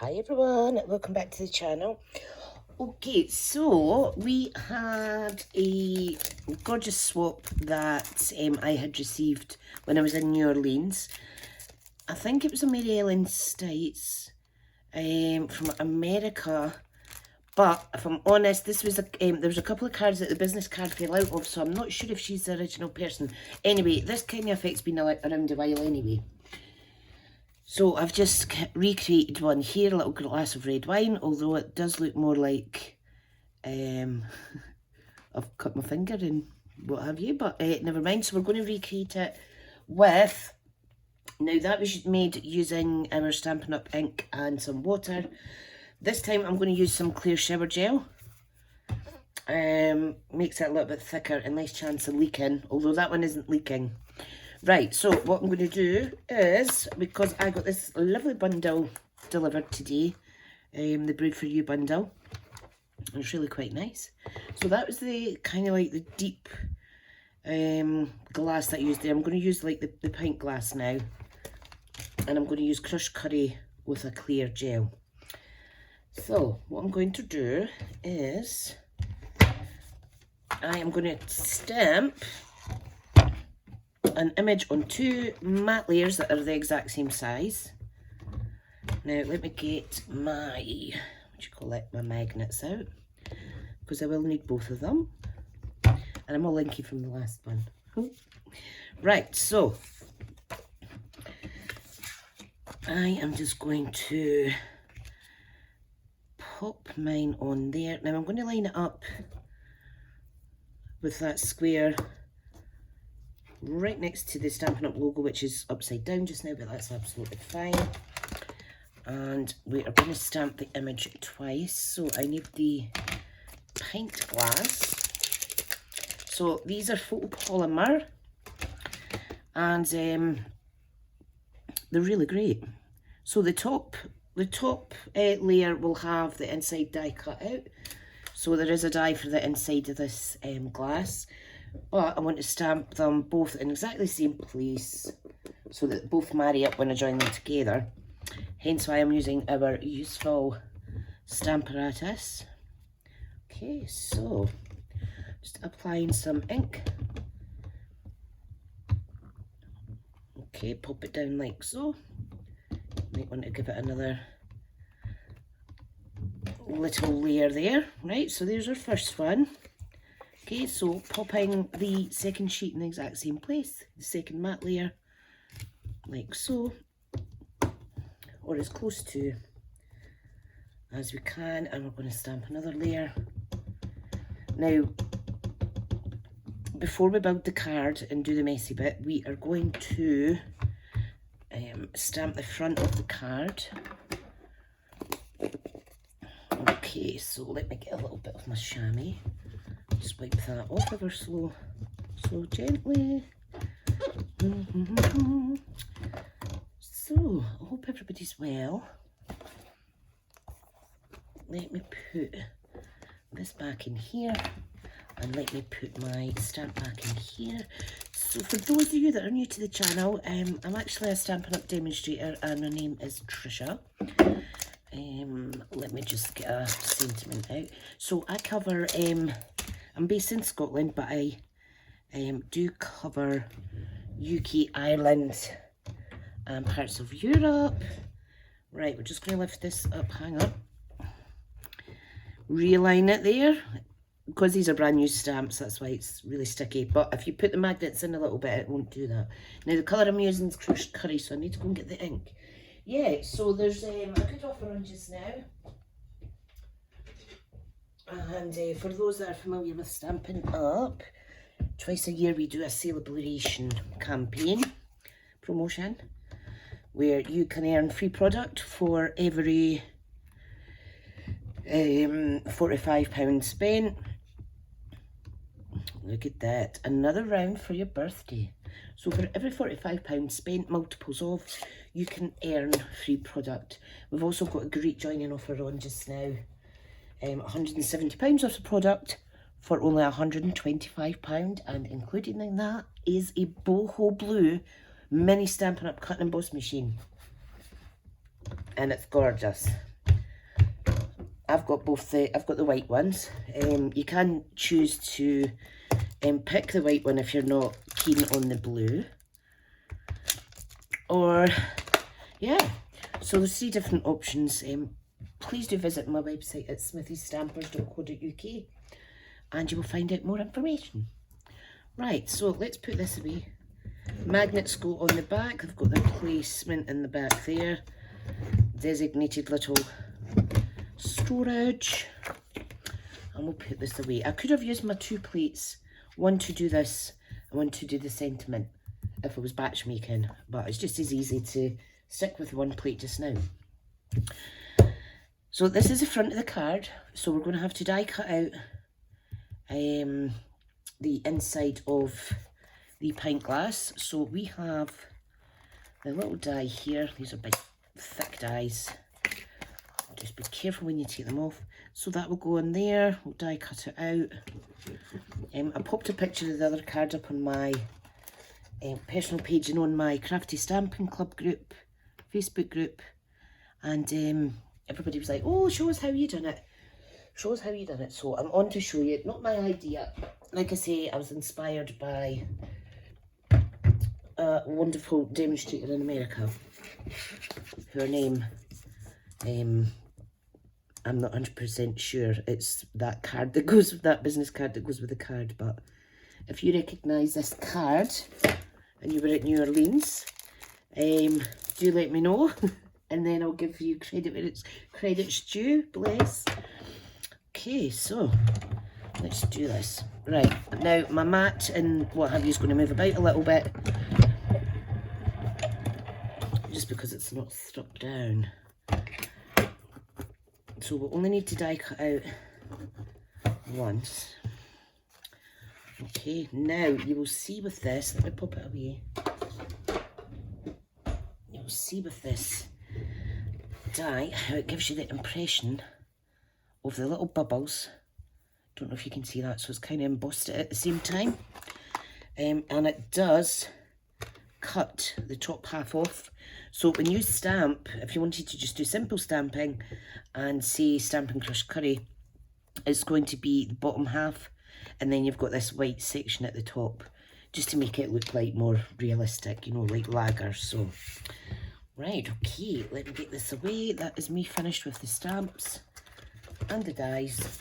Hi everyone, welcome back to the channel. Okay, so we had a gorgeous swap that I had received when I was in New Orleans. I think it was a Mary Ellen Stites from America. But if I'm honest, this was there was a couple of cards that the business card fell out of, so I'm not sure if she's the original person. Anyway, this kind of effect's been around a while anyway. So I've just recreated one here, a little glass of red wine, although it does look more like I've cut my finger and what have you, but never mind. So we're going to recreate it with, now that was made using our Stampin' Up ink and some water. This time I'm going to use some clear shower gel. Makes it a little bit thicker and less chance of leaking, although that one isn't leaking. Right, so what I'm going to do is, because I got this lovely bundle delivered today, the Brewed for You bundle. It's really quite nice. So that was the kind of like the deep glass that I used there. I'm going to use like the pint glass now. And I'm going to use crushed curry with a clear gel. So what I'm going to do is, I am going to stamp an image on two matte layers that are the exact same size. Now let me get my, my magnets out, because I will need both of them. And I'm all linky from the last one. Right, so I am just going to pop mine on there. Now I'm going to line it up with that square right next to the Stampin' Up logo, which is upside down just now, but that's absolutely fine. And we are going to stamp the image twice, so I need the pint glass. So these are photopolymer, and they're really great. So the top layer will have the inside die cut out, so there is a die for the inside of this glass. But I want to stamp them both in exactly the same place so that both marry up when I join them together. Hence why I'm using our useful Stamparatus. Okay, so just applying some ink. Okay, pop it down like so. Might want to give it another little layer there. Right, so there's our first one. Okay, so popping the second sheet in the exact same place, the second matte layer, like so, or as close to as we can, and we're going to stamp another layer. Now, before we build the card and do the messy bit, we are going to stamp the front of the card. Okay, so let me get a little bit of my chamois. Just wipe that off ever so gently. So, I hope everybody's well. Let me put this back in here, and let me put my stamp back in here. So for those of you that are new to the channel, I'm actually a Stampin' Up demonstrator, and my name is Trisha. Let me just get a sentiment out. So I cover, I'm based in Scotland, but I do cover UK, Ireland, and parts of Europe. Right, we're just going to lift this up, hang on. Realign it there. Because these are brand new stamps, that's why it's really sticky. But if you put the magnets in a little bit, it won't do that. Now the colour I'm using is crushed curry, so I need to go and get the ink. Yeah, so there's a good offer on just now. And for those that are familiar with Stampin' Up, twice a year we do a celebration campaign promotion where you can earn free product for every £45 spent. Look at that, another round for your birthday. So for every £45 spent, multiples of, you can earn free product. We've also got a great joining offer on just now. £170 off the product for only £125, and included in that is a boho blue mini Stampin' Up cut and emboss machine. And it's gorgeous. I've got I've got the white ones. You can choose to pick the white one if you're not keen on the blue. Or, yeah, so there's 3 different options. Please do visit my website at smithystampers.co.uk and you will find out more information. Right, so let's put this away. Magnets go on the back. They've got the placement in the back there. Designated little storage. And we'll put this away. I could have used my 2 plates. One to do this and one to do the sentiment if I was batch making. But it's just as easy to stick with 1 plate just now. So this is the front of the card. So we're going to have to die cut out the inside of the pint glass. So we have the little die here. These are big thick dies. Just be careful when you take them off. So that will go in there. We'll die cut it out. I popped a picture of the other card up on my personal page and on my Crafty Stamping Club group, Facebook group. And everybody was like, oh, show us how you done it. Show us how you done it. So I'm on to show you. Not my idea. Like I say, I was inspired by a wonderful demonstrator in America. Her name, I'm not 100% sure it's that card that goes with that business card that goes with the card. But if you recognise this card and you were at New Orleans, do let me know. And then I'll give you credit where it's credit's due. Bless. Okay, so let's do this. Right, now my mat and what have you is going to move about a little bit. Just because it's not stuck down. So we'll only need to die cut out once. Okay, now you will see with this, let me pop it away. You'll see with this die how it gives you the impression of the little bubbles. Don't know if you can see that, so it's kind of embossed it at the same time. And it does cut the top half off. So when you stamp, if you wanted to just do simple stamping and say Stampin' Crushed Curry, it's going to be the bottom half, and then you've got this white section at the top, just to make it look like more realistic, you know, like lager. So, right, okay, let me get this away. That is me finished with the stamps and the dies.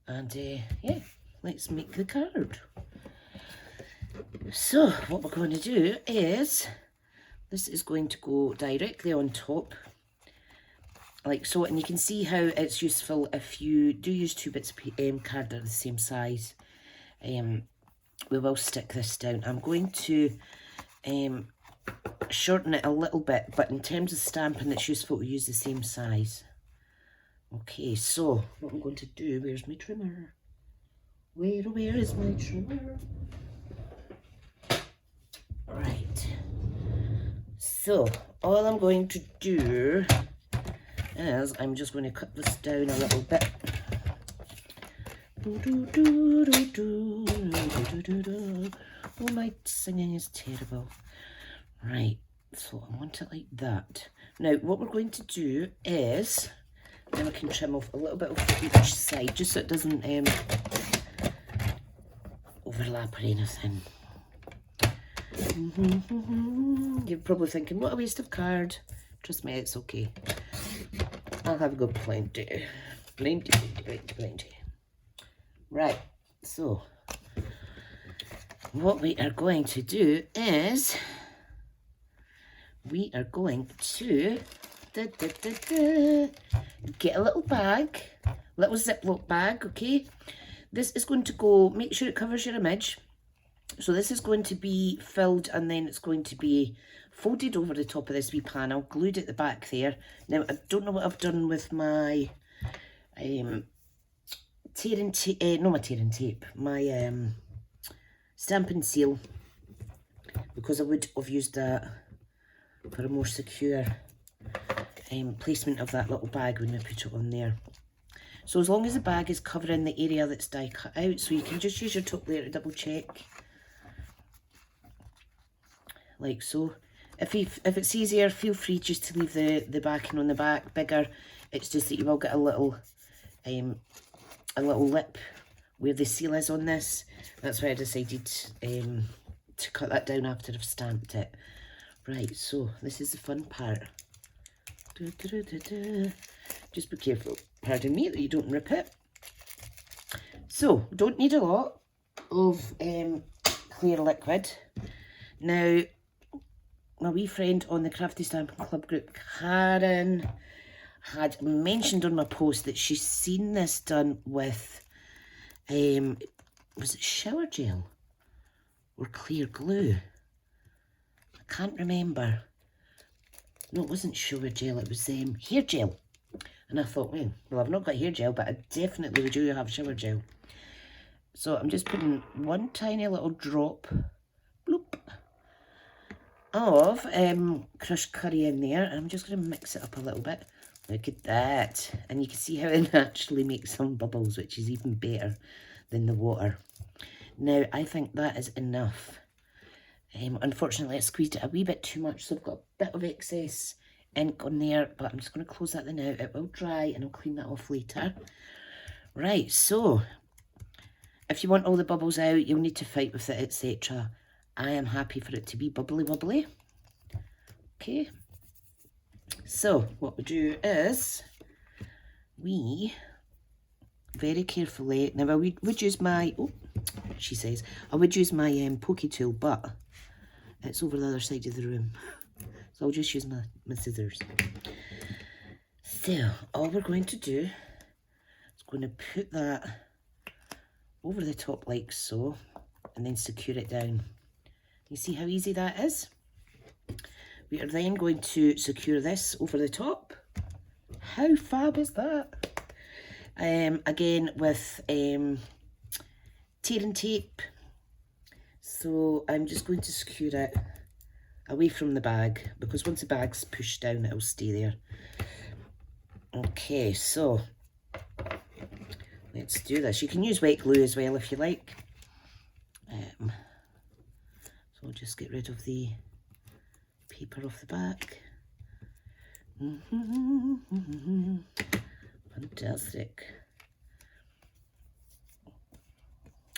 And yeah, let's make the card. So what we're going to do is, this is going to go directly on top, like so, and you can see how it's useful if you do use 2 bits of card that are the same size. We will stick this down. I'm going to shorten it a little bit, but in terms of stamping, it's useful to use the same size. Okay, so what I'm going to do, where's my trimmer? Where is my trimmer? Right, so all I'm going to do is I'm just going to cut this down a little bit. Oh, my singing is terrible. Right, so I want it like that. Now what we're going to do is, then we can trim off a little bit of each side, just so it doesn't overlap or anything. You're probably thinking, what a waste of card. Trust me, it's okay. I'll have got plenty. Plenty. Right, so what we are going to do is we are going to get a little bag, little Ziploc bag, okay? This is going to go, make sure it covers your image. So this is going to be filled, and then it's going to be folded over the top of this wee panel, glued at the back there. Now, I don't know what I've done with my my stamping seal, because I would have used that for a more secure placement of that little bag when we put it on there. So as long as the bag is covering the area that's die cut out, so you can just use your top layer to double check, like so. If it's easier, feel free just to leave the backing on the back bigger. It's just that you will get a little lip where the seal is on this. That's why I decided to cut that down after I've stamped it. Right, so this is the fun part. Just be careful, pardon me, that you don't rip it. So, don't need a lot of clear liquid. Now, my wee friend on the Crafty Stampin' Club group, Karen, had mentioned on my post that she's seen this done with, was it shower gel or clear glue? I can't remember. No, it wasn't shower gel, it was hair gel. And I thought, well, I've not got hair gel, but I definitely do have shower gel. So I'm just putting one tiny little drop, bloop, of crushed curry in there. And I'm just going to mix it up a little bit. Look at that. And you can see how it naturally makes some bubbles, which is even better than the water. Now, I think that is enough. Unfortunately, I squeezed it a wee bit too much, so I've got a bit of excess ink on there, but I'm just going to close that now. It will dry and I'll clean that off later. Right, so if you want all the bubbles out, you'll need to fight with it, etc. I am happy for it to be bubbly wobbly. Okay. So what we do is we very carefully, now I would use my, oh, she says, I would use my pokey tool, but it's over the other side of the room. So I'll just use my scissors. So all we're going to do is going to put that over the top like so, and then secure it down. You see how easy that is? We are then going to secure this over the top. How fab is that? Again with tearing tape. So I'm just going to secure it away from the bag, because once the bag's pushed down, it'll stay there. Okay, so let's do this. You can use wet glue as well if you like. So I'll just get rid of the paper off the back. Fantastic.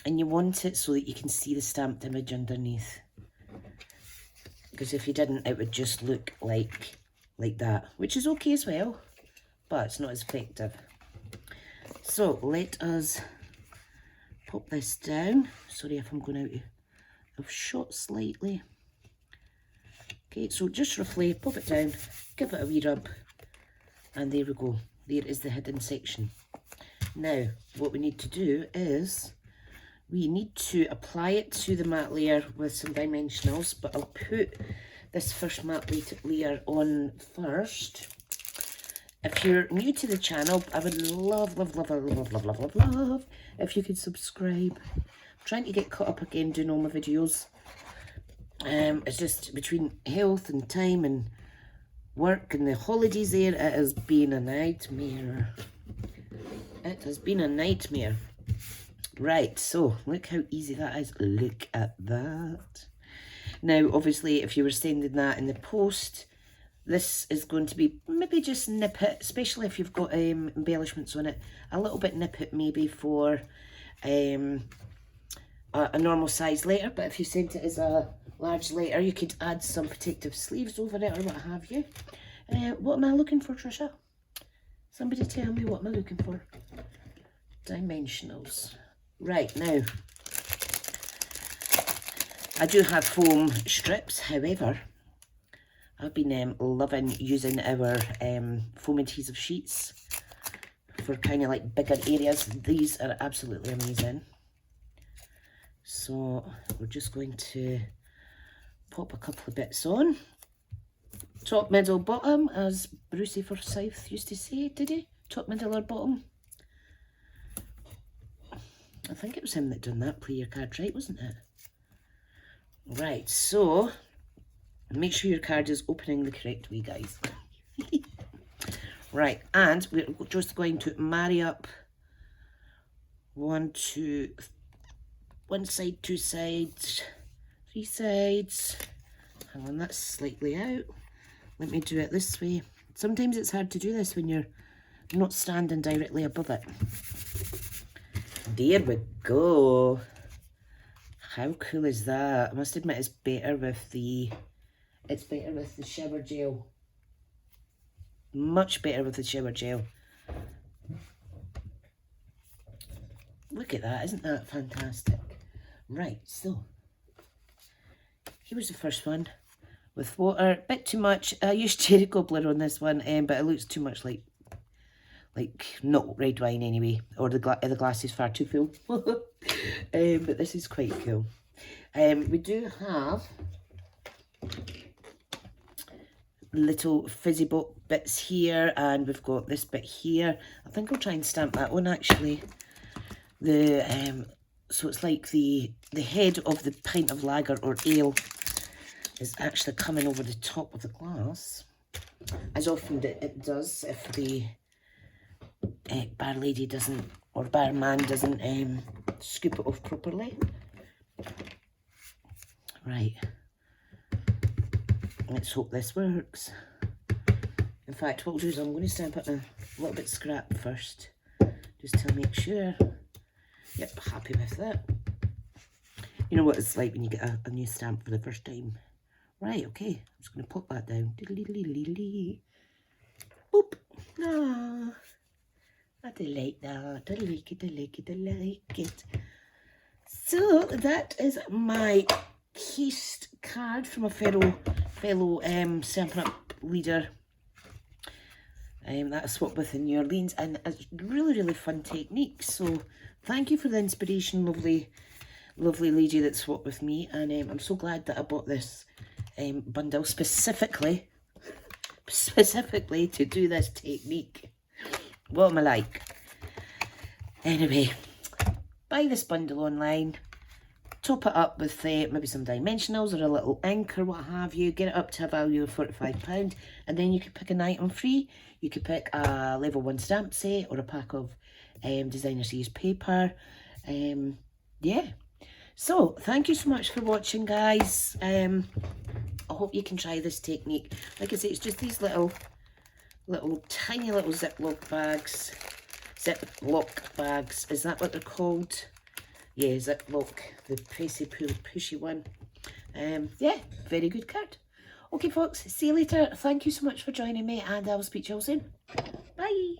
And you want it so that you can see the stamped image underneath. Because if you didn't, it would just look like that, which is okay as well, but it's not as effective. So let us pop this down. Sorry if I'm going out of shot slightly. Okay, so just roughly pop it down, give it a wee rub, and there we go. There is the hidden section. Now, what we need to do is we need to apply it to the matte layer with some dimensionals, but I'll put this first matte layer on first. If you're new to the channel, I would love if you could subscribe. I'm trying to get caught up again doing all my videos. It's just between health and time and work and the holidays there, it has been a nightmare. It has been a nightmare. Right, so look how easy that is. Look at that. Now, obviously, if you were sending that in the post, this is going to be maybe just nip it, especially if you've got embellishments on it, a little bit nip it maybe for a normal size letter. But if you sent it as a large letter, you could add some protective sleeves over it or what have you. What am I looking for, Trisha? Somebody tell me, what am I looking for? Dimensionals. Right, now, I do have foam strips, however, I've been loving using our foam adhesive sheets for kind of like bigger areas. These are absolutely amazing. So we're just going to pop a couple of bits on. Top, middle, bottom, as Brucey Forsyth used to say, did he? Top, middle or bottom? I think it was him that done that, play your cards right, wasn't it? Right, so make sure your card is opening the correct way, guys. Right, and we're just going to marry up one side, two sides, three sides, Hang on, that's slightly out. Let me do it this way. Sometimes it's hard to do this when you're not standing directly above it. There we go. How cool is that? I must admit it's better with the shower gel. Much better with the shower gel. Look at that, isn't that fantastic? Right, so here's the first one with water. Bit too much. I used cherry cobbler on this one, but it looks too much like not red wine anyway, or the glass is far too full. But this is quite cool. We do have little fizzy bits here, and we've got this bit here. I think I'll try and stamp that one actually. So it's like the head of the pint of lager or ale is actually coming over the top of the glass, as often it does if the bar lady doesn't, or barman doesn't scoop it off properly. Right, let's hope this works. In fact, what I'll do is I'm going to stamp it a little bit scrap first, just to make sure. Yep, happy with that. You know what it's like when you get a new stamp for the first time. Right, okay, I'm just going to pop that down. Boop. Ah, I like that. I like it, I like it, I like it. So that is my cased card from a fellow Stampin' Up leader. That I swapped with in New Orleans, and it's really fun technique. So thank you for the inspiration, lovely lady that swapped with me, and I'm so glad that I bought this bundle specifically to do this technique. What am I like? Anyway, buy this bundle online, top it up with maybe some dimensionals or a little ink or what have you, get it up to a value of £45, and then you could pick an item free. You could pick a level 1 stamp set or a pack of designer series paper. Yeah, so thank you so much for watching, guys. I hope you can try this technique. Like I say, it's just these little tiny little Ziploc bags. Is that what they're called? Yeah, Ziploc, the pushy one. Yeah, very good card. Okay, folks, see you later. Thank you so much for joining me, and I'll speak to you all soon. Bye.